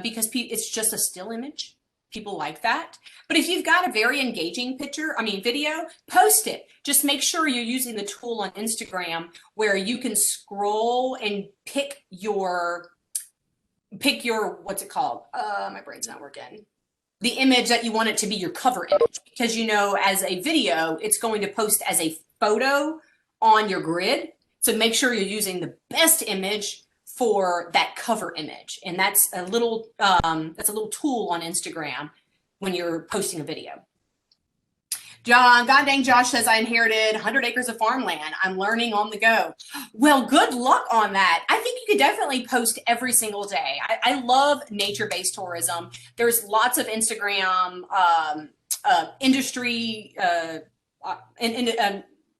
because it's just a still image. People like that. But if you've got a very engaging video, post it. Just make sure you're using the tool on Instagram where you can scroll and pick your, what's it called? My brain's not working. The image that you want it to be your cover image, because as a video, it's going to post as a photo on your grid. So make sure you're using the best image for that cover image. And that's a little tool on Instagram when you're posting a video. God dang, Josh says, I inherited 100 acres of farmland. I'm learning on the go. Well, good luck on that. I think you could definitely post every single day. I love nature-based tourism. There's lots of Instagram industry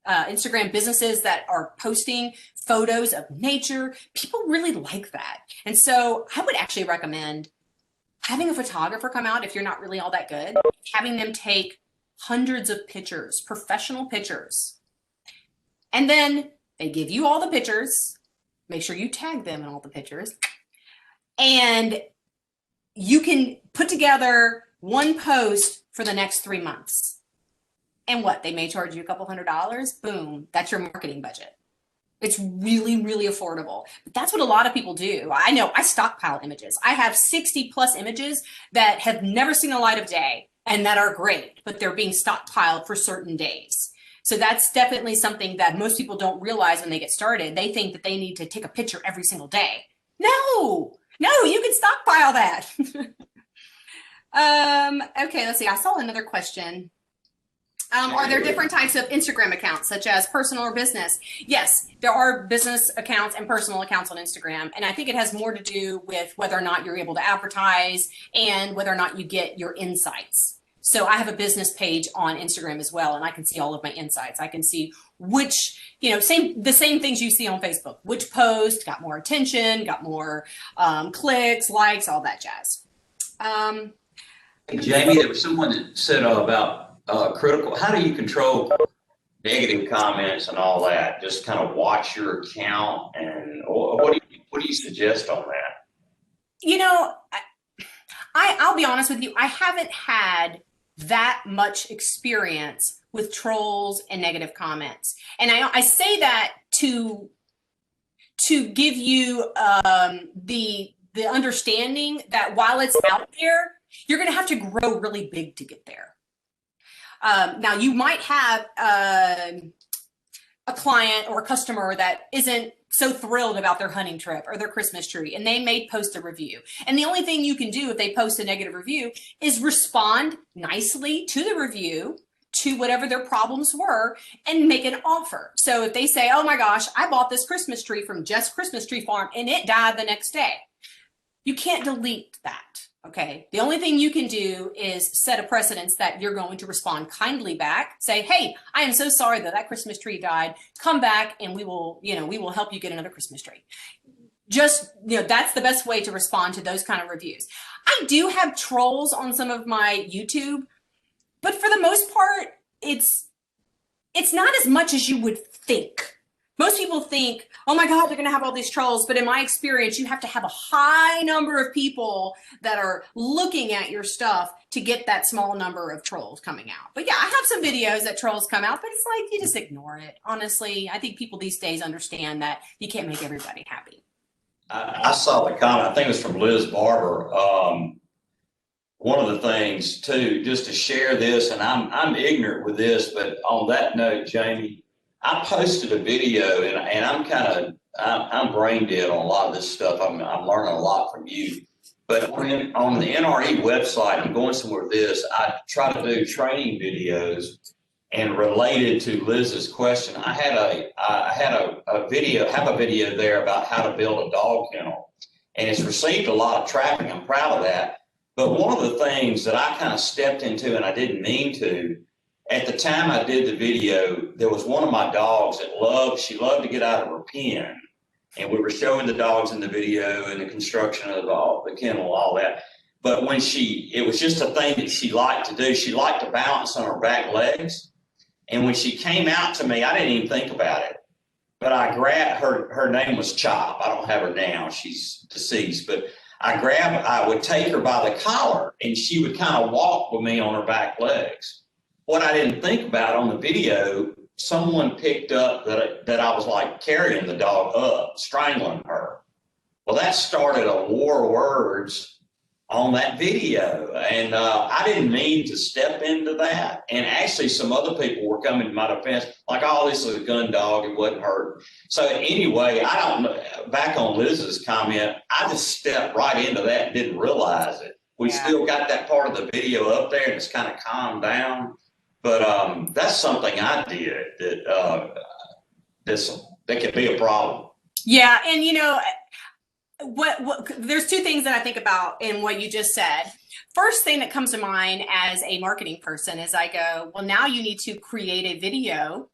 Instagram businesses that are posting photos of nature. People really like that. And so I would actually recommend having a photographer come out if you're not really all that good, having them take hundreds of pictures, professional pictures. And then they give you all the pictures. Make sure you tag them in all the pictures. And you can put together one post for the next 3 months. And what? They may charge you a couple $100. Boom. That's your marketing budget. It's really, really affordable. But that's what a lot of people do. I know I stockpile images. I have 60 plus images that have never seen the light of day and that are great, but they're being stockpiled for certain days. So that's definitely something that most people don't realize when they get started. They think that they need to take a picture every single day. No, you can stockpile that. Okay, let's see. I saw another question. Are there different types of Instagram accounts, such as personal or business? Yes, there are business accounts and personal accounts on Instagram. And I think it has more to do with whether or not you're able to advertise and whether or not you get your insights. So I have a business page on Instagram as well, and I can see all of my insights. I can see which, the same things you see on Facebook, which post got more attention, got more clicks, likes, all that jazz. Jamie, there was someone that said about critical. How do you control negative comments and all that? Just kind of watch your account, and what do you suggest on that? I'll be honest with you. I haven't had that much experience with trolls and negative comments, and I say that to give you the understanding that while it's out there, you're going to have to grow really big to get there. Now, you might have a client or a customer that isn't so thrilled about their hunting trip or their Christmas tree, and they may post a review. And the only thing you can do if they post a negative review is respond nicely to the review, to whatever their problems were, and make an offer. So if they say, oh my gosh, I bought this Christmas tree from Jeff's Christmas Tree Farm and it died the next day, you can't delete that. Okay, the only thing you can do is set a precedence that you're going to respond kindly back. Say, hey, I am so sorry that Christmas tree died. Come back and we will help you get another Christmas tree. Just, that's the best way to respond to those kind of reviews. I do have trolls on some of my YouTube, but for the most part, it's not as much as you would think. Most people think, oh my God, they're going to have all these trolls. But in my experience, you have to have a high number of people that are looking at your stuff to get that small number of trolls coming out. But yeah, I have some videos that trolls come out, but it's like, you just ignore it. Honestly, I think people these days understand that you can't make everybody happy. I saw the comment, I think it was from Liz Barber. One of the things too, just to share this, and I'm ignorant with this, but on that note, Jamie, I posted a video, and I'm brain dead on a lot of this stuff. I'm learning a lot from you. But on the NRE website, I'm going somewhere with this, I try to do training videos, and related to Liz's question, I had a video there about how to build a dog kennel, and it's received a lot of traffic. I'm proud of that. But one of the things that I kind of stepped into, and I didn't mean to, at the time I did the video, there was one of my dogs that she loved to get out of her pen. And we were showing the dogs in the video and the construction of the kennel, all that. But it was just a thing that she liked to do. She liked to balance on her back legs. And when she came out to me, I didn't even think about it. but I grabbed her. Her name was Chop. I don't have her now. She's deceased. But I would take her by the collar, and she would kind of walk with me on her back legs. What I didn't think about on the video, someone picked up that I was like carrying the dog up, strangling her. Well, that started a war of words on that video. And I didn't mean to step into that. And actually, some other people were coming to my defense, like, oh, this is a gun dog, it wasn't hurt. So anyway, I don't know, back on Liz's comment, I just stepped right into that and didn't realize it. We still got that part of the video up there and it's kind of calmed down. But that's something I did that could be a problem. Yeah. And you know, what there's two things that I think about in what you just said. First thing that comes to mind as a marketing person is I go, well, now you need to create a video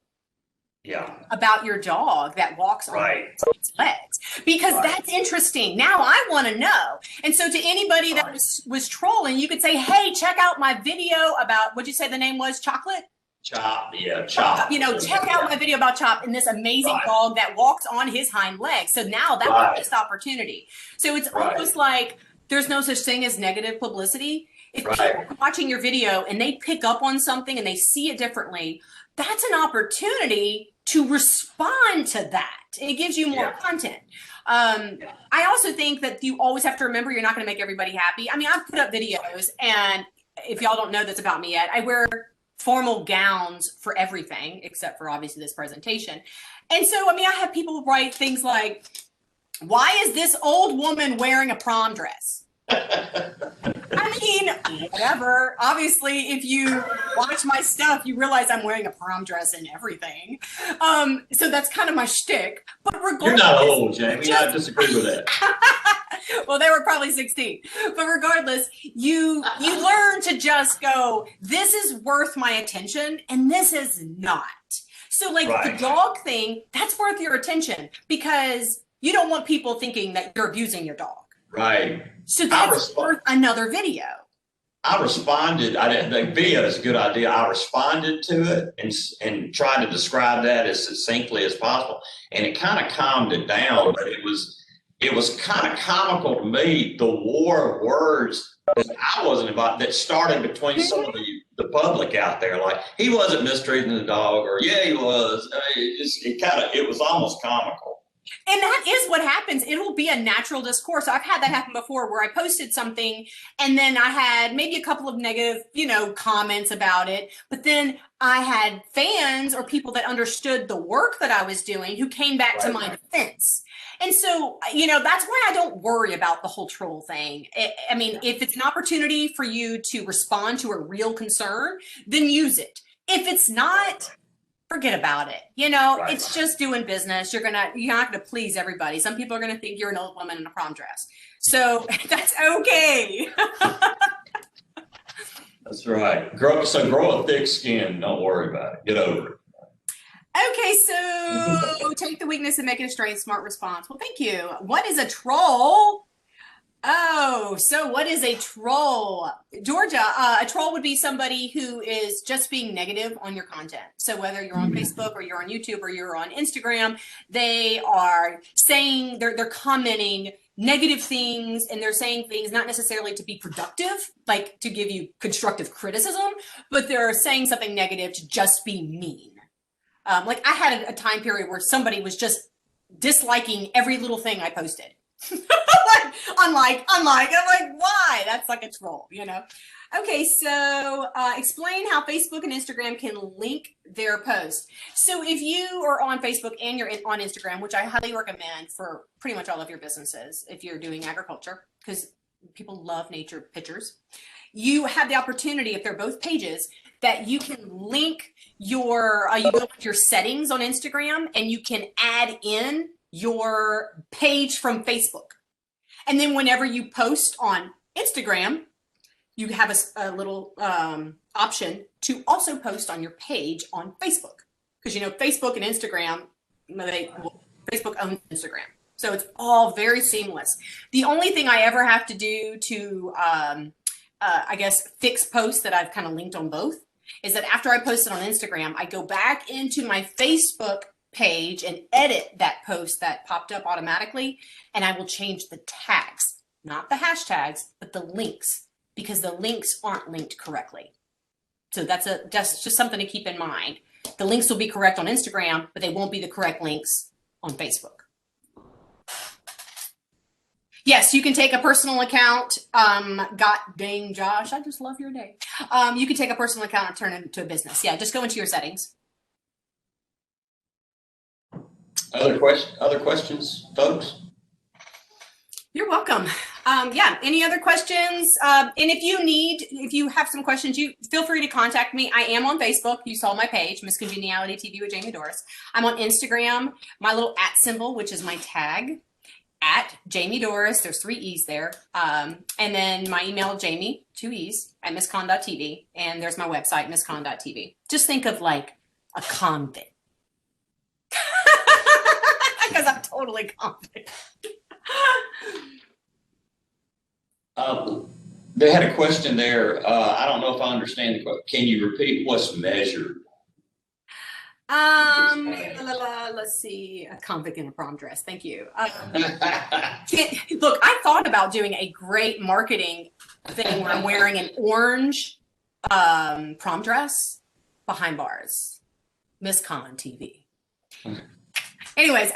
about your dog that walks on its legs, because that's interesting. Now I want to know. And so to anybody that was trolling, you could say, hey, check out my video about, what'd you say the name was? Chocolate? Chop, Chop. You know, check out my video about Chop and this amazing dog that walks on his hind legs. So now that's a missed opportunity. So it's almost like there's no such thing as negative publicity. If people are watching your video and they pick up on something and they see it differently, that's an opportunity to respond to that. It gives you more content. I also think that you always have to remember you're not going to make everybody happy. I mean, I've put up videos, and if y'all don't know this about me yet, I wear formal gowns for everything except for obviously this presentation. And so, I mean, I have people write things like, why is this old woman wearing a prom dress? I mean, whatever. Obviously, if you watch my stuff, you realize I'm wearing a prom dress and everything. So that's kind of my shtick. But regardless, you're not old, Jamie. I disagree with that. Well, they were probably 16. But regardless, you learn to just go, this is worth my attention, and this is not. So like the dog thing, that's worth your attention, because you don't want people thinking that you're abusing your dog. Right. So that's worth another video. I responded. The video is a good idea. I responded to it and tried to describe that as succinctly as possible, and it kind of calmed it down. But it was kind of comical to me, the war of words that I wasn't about, that started between some of the public out there. Like, he wasn't mistreating the dog, or yeah, he was. I mean, it was almost comical. And that is what happens. It will be a natural discourse. I've had that happen before, where I posted something and then I had maybe a couple of negative, comments about it. But then I had fans or people that understood the work that I was doing who came back to my defense. And so, that's why I don't worry about the whole troll thing. I mean, if it's an opportunity for you to respond to a real concern, then use it. If it's not, forget about it. It's just doing business. You're not gonna please everybody. Some people are gonna think you're an old woman in a prom dress. So that's okay. That's right. Grow a thick skin. Don't worry about it. Get over it. Okay, so take the weakness and make it a strength. Smart response. Well, thank you. What is a troll? Oh, so what is a troll? Georgia, a troll would be somebody who is just being negative on your content. So whether you're on Facebook or you're on YouTube or you're on Instagram, they are saying, they're commenting negative things, and they're saying things not necessarily to be productive, like to give you constructive criticism, but they're saying something negative to just be mean. Like I had a time period where somebody was just disliking every little thing I posted. unlike, I'm like, why? That's like a troll, Okay, so explain how Facebook and Instagram can link their posts. So if you are on Facebook and you're on Instagram, which I highly recommend for pretty much all of your businesses, if you're doing agriculture, because people love nature pictures, you have the opportunity, if they're both pages, that you can link your, you go to your settings on Instagram and you can add in your page from Facebook. And then whenever you post on Instagram, you have a little option to also post on your page on Facebook. Because, Facebook and Instagram, Facebook owns Instagram. So it's all very seamless. The only thing I ever have to do to, I guess, fix posts that I've kind of linked on both is that after I post it on Instagram, I go back into my Facebook page and edit that post that popped up automatically, and I will change the tags, not the hashtags, but the links, because the links aren't linked correctly. So that's just something to keep in mind. The links will be correct on Instagram, but they won't be the correct links on Facebook. Yes, you can take a personal account. God dang, Josh, I just love your day. You can take a personal account and turn it into a business. Yeah, just go into your settings. Other questions, folks? You're welcome. Yeah, any other questions? And if you have some questions, you feel free to contact me. I am on Facebook. You saw my page, Miss Congeniality TV with Jamie Doris. I'm on Instagram, my little @ symbol, which is my tag, @Jamie Doris. There's 3 E's there. And then my email, Jamie, 2 E's, @misscon.tv. And there's my website, misscon.tv. Just think of like a convict. Because I'm totally confident. They had a question there. I don't know if I understand the question. Can you repeat what's measured? Let's see. A convict in a prom dress. Thank you. Look, I thought about doing a great marketing thing where I'm wearing an orange prom dress behind bars. Miss Con TV. Anyways,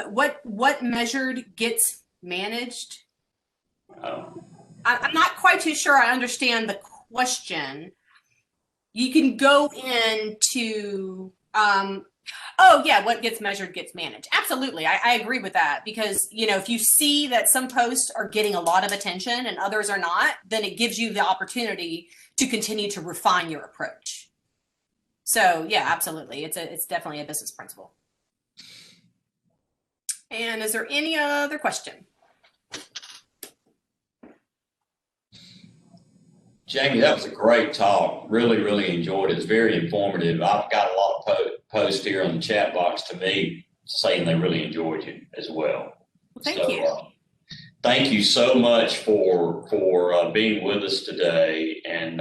what measured gets managed? I'm not quite too sure I understand the question. You can go into, oh yeah, what gets measured gets managed. Absolutely, I agree with that, because if you see that some posts are getting a lot of attention and others are not, then it gives you the opportunity to continue to refine your approach. So yeah, absolutely, it's definitely a business principle. And is there any other question? Jamie, that was a great talk. Really, really enjoyed it. It's very informative. I've got a lot of posts here on the chat box to me saying they really enjoyed you as well. Thank you. Thank you so much for being with us today. And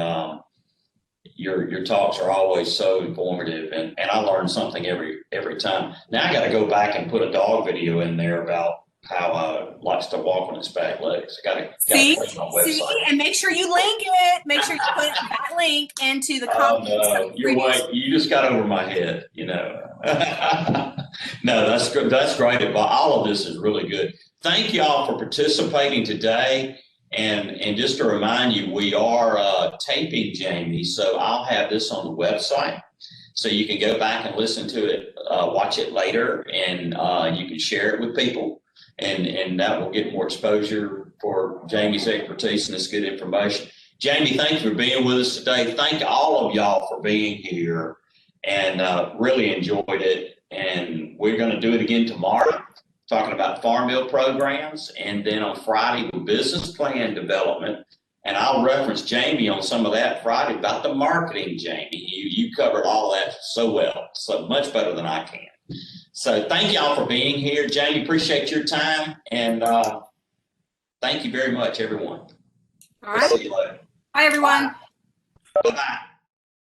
your talks are always so informative, and I learn something every time. Now I got to go back and put a dog video in there about how likes to walk on its back legs. I got to put it on my website. And make sure you link it. Make sure you put that link into the comments. No, you just got over my head, No, that's good. That's great. But all of this is really good. Thank you all for participating today. And just to remind you, we are taping Jamie, so I'll have this on the website. So you can go back and listen to it, watch it later, and you can share it with people. And that will get more exposure for Jamie's expertise and this good information. Jamie, thank you for being with us today. Thank all of y'all for being here, and really enjoyed it. And we're going to do it again tomorrow, talking about Farm Bill programs, and then on Friday with business plan development. And I'll reference Jamie on some of that Friday about the marketing, Jamie. You covered all that so well, so much better than I can. So thank y'all for being here. Jamie, appreciate your time. And thank you very much, everyone. All right. See you later. Bye, everyone. Bye-bye.